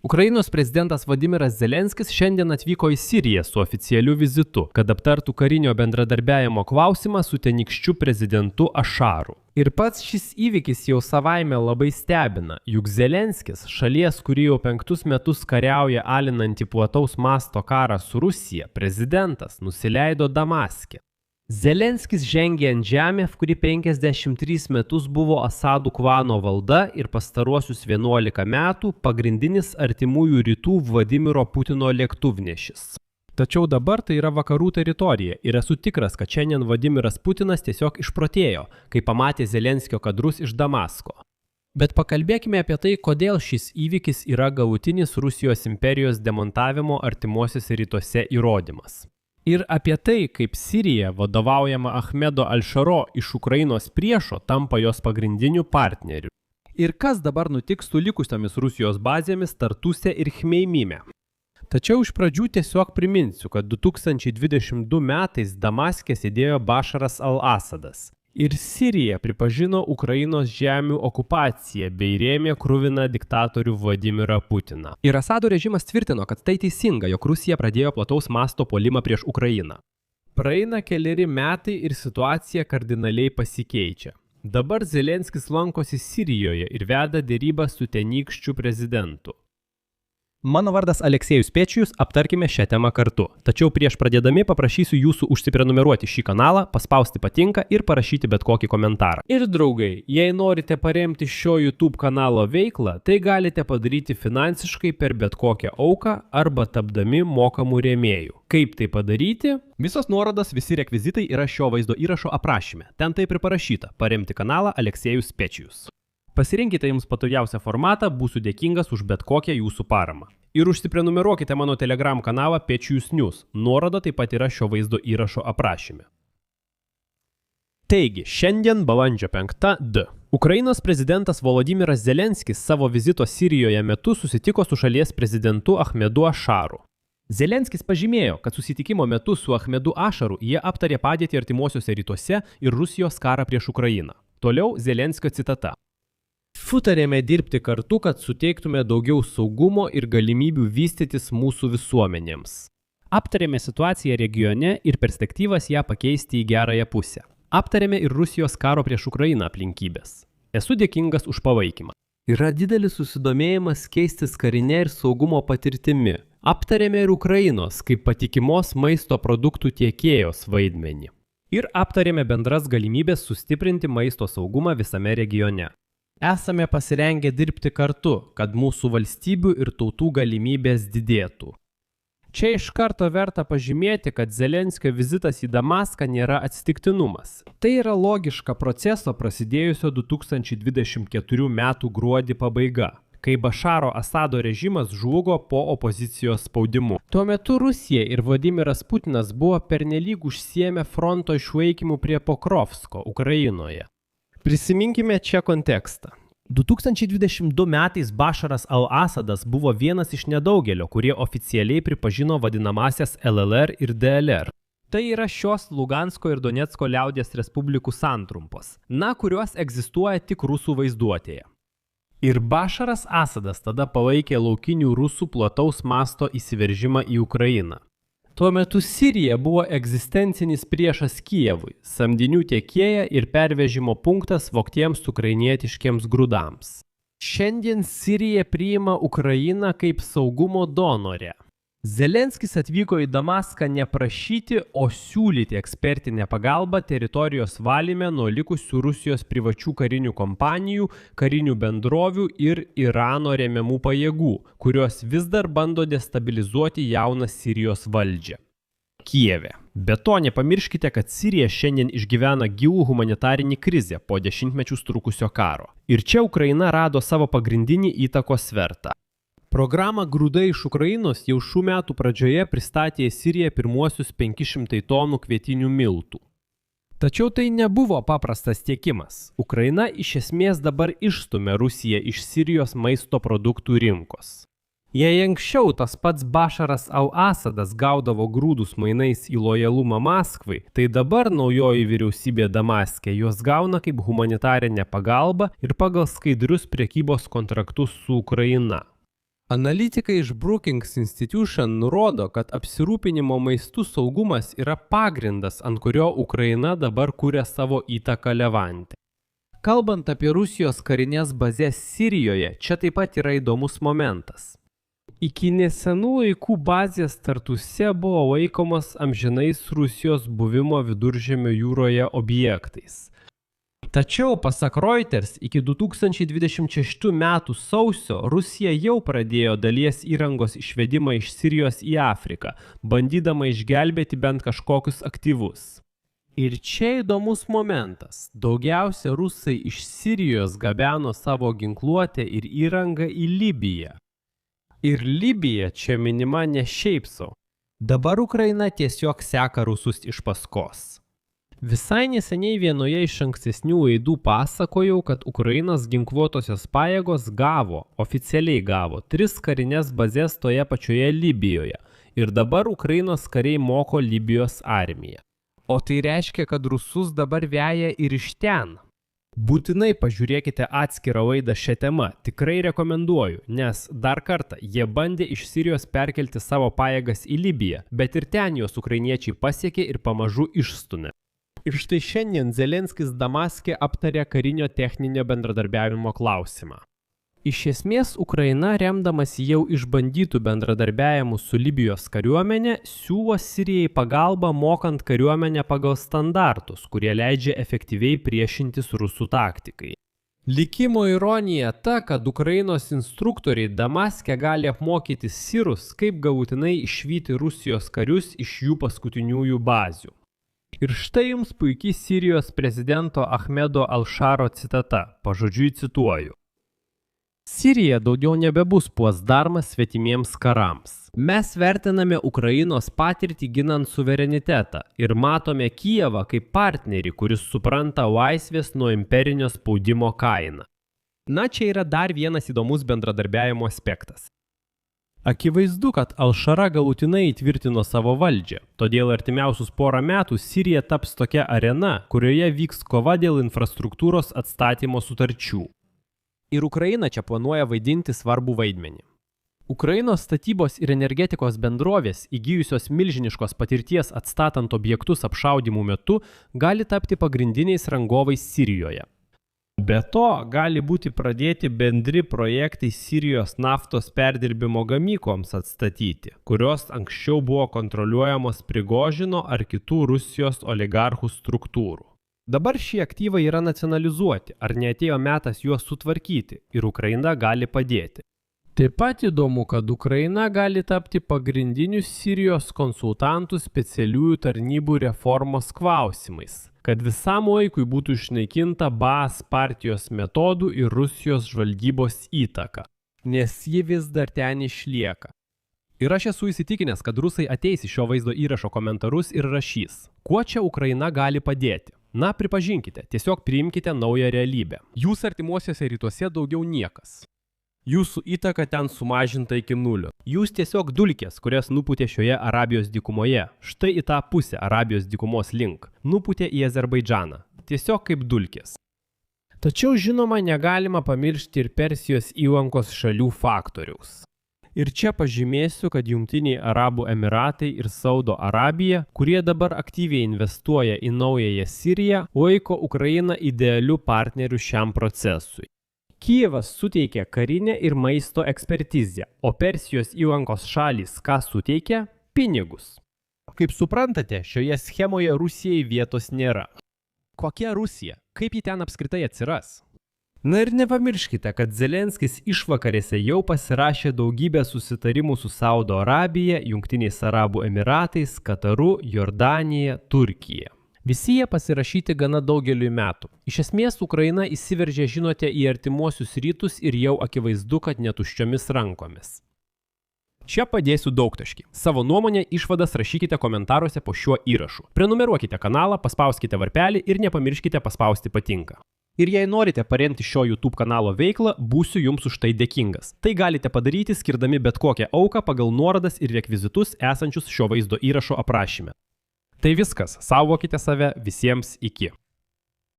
Ukrainos prezidentas Vladimiras Zelenskis šiandien atvyko į Siriją su oficialiu vizitu, kad aptartų karinio bendradarbiavimo klausimą su tenykščiu prezidentu Ašaru. Ir pats šis įvykis jau savaime labai stebina, juk Zelenskis, šalies, kuri jau 5 metus kariauja alinantį plataus masto karą su Rusija, prezidentas nusileido Damaske. Zelenskis žengė ant žemės, kuri 53 metus buvo Asadų klano valda ir pastaruosius 11 metų pagrindinis artimųjų rytų Vladimiro Putino lėktuvnešis. Tačiau dabar tai yra vakarų teritorija ir esu tikras, kad šiandien Vladimiras Putinas tiesiog išprotėjo, kai pamatė Zelenskio kadrus iš Damasko. Bet pakalbėkime apie tai, kodėl šis įvykis yra galutinis Rusijos imperijos demontavimo artimuosiuose rytuose įrodymas. Ir apie tai, kaip Sirija, vadovaujama Ahmedo Al-Šaro iš Ukrainos priešo, tampa jos pagrindiniu partneriu. Ir kas dabar nutiks su likusiomis Rusijos bazėmis Tartuse ir Chmeimime. Tačiau iš pradžių tiesiog priminsiu, kad 2022 metais Damaske sėdėjo Bašaras al-Asadas. Ir Sirija pripažino Ukrainos žemių okupaciją bei rėmė kruviną diktatorių Vladimirą Putiną. Ir Asado režimas tvirtino, kad tai teisinga, jog Rusija pradėjo plataus masto puolimą prieš Ukrainą. Praeina keleri metai ir situacija kardinaliai pasikeičia. Dabar Zelenskis lankosi Sirijoje ir veda derybą su tenykščiu prezidentu. Mano vardas Aleksejus Pečijus, aptarkime šią temą kartu. Tačiau prieš pradėdami paprašysiu jūsų užsiprenumeruoti šį kanalą, paspausti patinka ir parašyti bet kokį komentarą. Ir draugai, jei norite paremti šio YouTube kanalo veiklą, tai galite padaryti finansiškai per bet kokią auką arba tapdami mokamų rėmėjų. Kaip tai padaryti? Visos nuorodos, visi rekvizitai yra šio vaizdo įrašo aprašyme. Ten taip ir parašyta – paremti kanalą Aleksejus Pečijus. Pasirinkite jums patogiausią formatą, būsiu dėkingas už bet kokią jūsų paramą. Ir užsiprenumeruokite mano Telegram kanalą Pečijus News, nuoroda taip pat yra šio vaizdo įrašo aprašyme. Taigi, šiandien balandžio 5 Ukrainos prezidentas Volodimiras Zelenskis savo vizito Sirijoje metu susitiko su šalies prezidentu Ahmedu Ašaru. Zelenskis pažymėjo, kad susitikimo metu su Ahmedu Ašaru jie aptarė padėtį artimuosiuose rytuose ir Rusijos karą prieš Ukrainą. Toliau Zelenskio citata. Sutarėme dirbti kartu, kad suteiktume daugiau saugumo ir galimybių vystytis mūsų visuomenėms. Aptarėme situaciją regione ir perspektyvas ją pakeisti į gerąją pusę. Aptarėme ir Rusijos karo prieš Ukrainą aplinkybės. Esu dėkingas už palaikymą. Yra didelis susidomėjimas keistis karinė ir saugumo patirtimi. Aptarėme ir Ukrainos kaip patikimos maisto produktų tiekėjos vaidmenį. Ir aptarėme bendras galimybės sustiprinti maisto saugumą visame regione. Esame pasirengę dirbti kartu, kad mūsų valstybių ir tautų galimybės didėtų. Čia iš karto verta pažymėti, kad Zelenskio vizitas į Damaską nėra atsitiktinumas. Tai yra logiška proceso prasidėjusio 2024 metų gruodį pabaiga, kai Bašaro Asado režimas žlugo po opozicijos spaudimu. Tuo metu Rusija ir Vladimiras Putinas buvo pernelyg užsiėmę fronto išlaikymu prie Pokrovsko, Ukrainoje. Prisiminkime čia kontekstą. 2022 metais Bašaras al-Asadas buvo vienas iš nedaugelio, kurie oficialiai pripažino vadinamasias LLR ir DLR. Tai yra šios Lugansko ir Donecko liaudies respublikų santrumpos, kurios egzistuoja tik rusų vaizduotėje. Ir Bašaras Asadas tada palaikė laukinių rusų plataus masto įsiveržimą į Ukrainą. Tuo metu Sirija buvo egzistencinis priešas Kijevui, samdinių tiekėja ir pervežimo punktas vogtiems ukrainietiškiems grūdams. Šiandien Sirija priima Ukrainą kaip saugumo donorę. Zelenskis atvyko į Damaską ne prašyti, o siūlyti ekspertinę pagalbą teritorijos valyme nuo likusių Rusijos privačių karinių kompanijų, karinių bendrovių ir Irano remiamų pajėgų, kurios vis dar bando destabilizuoti jauną Sirijos valdžią. Kijeve. Be to nepamirškite, kad Sirija šiandien išgyvena gilų humanitarinį krizę po dešimtmečius trukusio karo. Ir čia Ukraina rado savo pagrindinį įtakos svertą. Programą Grūdai iš Ukrainos jau šių metų pradžioje pristatė į Siriją pirmuosius 500 tonų kvietinių miltų. Tačiau tai nebuvo paprastas tiekimas. Ukraina iš esmės dabar išstumia Rusiją iš Sirijos maisto produktų rinkos. Jei anksčiau tas pats Bašaras al-Asadas gaudavo grūdus mainais į lojalumą Maskvai, tai dabar naujoji vyriausybė Damaske juos gauna kaip humanitarinę pagalbą ir pagal skaidrius prekybos kontraktus su Ukraina. Analitikai iš Brookings Institution nurodo, kad apsirūpinimo maistų saugumas yra pagrindas, ant kurio Ukraina dabar kuria savo įtaką Levante. Kalbant apie Rusijos karinės bazės Sirijoje, čia taip pat yra įdomus momentas. Iki nesenų laikų bazės Tartuse buvo laikomas amžinais Rusijos buvimo Viduržemio jūroje objektais. Tačiau, pasak Reuters, iki 2026 metų sausio Rusija jau pradėjo dalies įrangos išvedimą iš Sirijos į Afriką, bandydama išgelbėti bent kažkokius aktyvus. Ir čia įdomus momentas. Daugiausia rusai iš Sirijos gabeno savo ginkluotę ir įrangą į Libiją. Ir Libija čia minima ne šiaip sau. Dabar Ukraina tiesiog seka rusus iš paskos. Visai neseniai vienoje iš ankstesnių laidų pasakojau, kad Ukrainos ginkluotosios pajėgos oficialiai gavo 3 karinės bazės toje pačioje Libijoje ir dabar Ukrainos kariai moko Libijos armiją. O tai reiškia, kad rusus dabar veja ir iš ten. Būtinai pažiūrėkite atskirą laidą šią temą, tikrai rekomenduoju, nes dar kartą jie bandė iš Sirijos perkelti savo pajėgas į Libiją, bet ir ten juos ukrainiečiai pasiekė ir pamažu išstumė. Ir štai šiandien Zelenskis Damaske aptarė karinio techninio bendradarbiavimo klausimą. Iš esmės, Ukraina, remdamas jau išbandytų bendradarbiavimų su Libijos kariuomenė, siūlo Sirijai pagalbą mokant kariuomenę pagal standartus, kurie leidžia efektyviai priešintis rusų taktikai. Likimo ironija ta, kad Ukrainos instruktoriai Damaske gali apmokyti sirus, kaip galutinai išvyti Rusijos karius iš jų paskutiniųjų bazių. Ir štai jums puikiai Sirijos prezidento Ahmedo Al-Šaro citata, pažodžiui cituoju. Sirija daugiau nebebus placdarmas svetimiems karams. Mes vertiname Ukrainos patirtį ginant suverenitetą ir matome Kijevą kaip partnerį, kuris supranta laisvės nuo imperinio spaudimo kainą. Na, čia yra dar vienas įdomus bendradarbiavimo aspektas. Akivaizdu, kad Al-Šara galutinai įtvirtino savo valdžią, todėl artimiausius porą metų Sirija taps tokia arena, kurioje vyks kova dėl infrastruktūros atstatymo sutarčių. Ir Ukraina čia planuoja vaidinti svarbų vaidmenį. Ukrainos statybos ir energetikos bendrovės, įgijusios milžiniškos patirties atstatant objektus apšaudymų metu, gali tapti pagrindiniais rangovais Sirijoje. Be to, gali būti pradėti bendri projektai Sirijos naftos perdirbimo gamykloms atstatyti, kurios anksčiau buvo kontroliuojamos Prigožino ar kitų Rusijos oligarchų struktūrų. Dabar šie aktyvai yra nacionalizuoti, ar neatėjo metas juos sutvarkyti ir Ukraina gali padėti. Taip pat įdomu, kad Ukraina gali tapti pagrindiniu Sirijos konsultantų specialiųjų tarnybų reformos klausimais, kad visam laikui būtų išnaikinta Baas partijos metodų ir Rusijos žvalgybos įtaka, nes ji vis dar ten išlieka. Ir aš esu įsitikinęs, kad rusai ateis į šio vaizdo įrašo komentarus ir rašys, kuo čia Ukraina gali padėti. Na, pripažinkite, tiesiog priimkite naują realybę. Jūs artimuosiuose rytuose daugiau niekas. Jūsų įtaka ten sumažinta iki nulio. Jūs tiesiog dulkės, kurias nupūtė šioje Arabijos dykumoje, štai į tą pusę Arabijos dykumos link, nupūtė į Azerbaidžaną. Tiesiog kaip dulkės. Tačiau žinoma, negalima pamiršti ir Persijos įlankos šalių faktoriaus. Ir čia pažymėsiu, kad Jungtiniai Arabų Emiratai ir Saudo Arabija, kurie dabar aktyviai investuoja į naująją Siriją, laiko Ukrainą idealiu partneriu šiam procesui. Kijevas suteikia karinę ir maisto ekspertizę, o Persijos įlankos šalys ką suteikia? Pinigus. Kaip suprantate, šioje schemoje Rusijai vietos nėra. Kokia Rusija? Kaip ji ten apskritai atsiras? Na ir nepamirškite, kad Zelenskis išvakarėse jau pasirašė daugybę susitarimų su Saudo Arabija, Jungtiniais Arabų Emiratais, Kataru, Jordanija, Turkija. Visi jie pasirašyti gana daugeliui metų. Iš esmės, Ukraina įsiveržė, žinote, į artimuosius rytus ir jau akivaizdu, kad netuščiomis rankomis. Čia padėsiu daugtaškį. Savo nuomonę, išvadas rašykite komentaruose po šiuo įrašu. Prenumeruokite kanalą, paspauskite varpelį ir nepamirškite paspausti patinka. Ir jei norite paremti šio YouTube kanalo veiklą, būsiu jums už tai dėkingas. Tai galite padaryti skirdami bet kokią auką pagal nuorodas ir rekvizitus esančius šio vaizdo įrašo aprašyme. Tai viskas, saugokite save, visiems iki.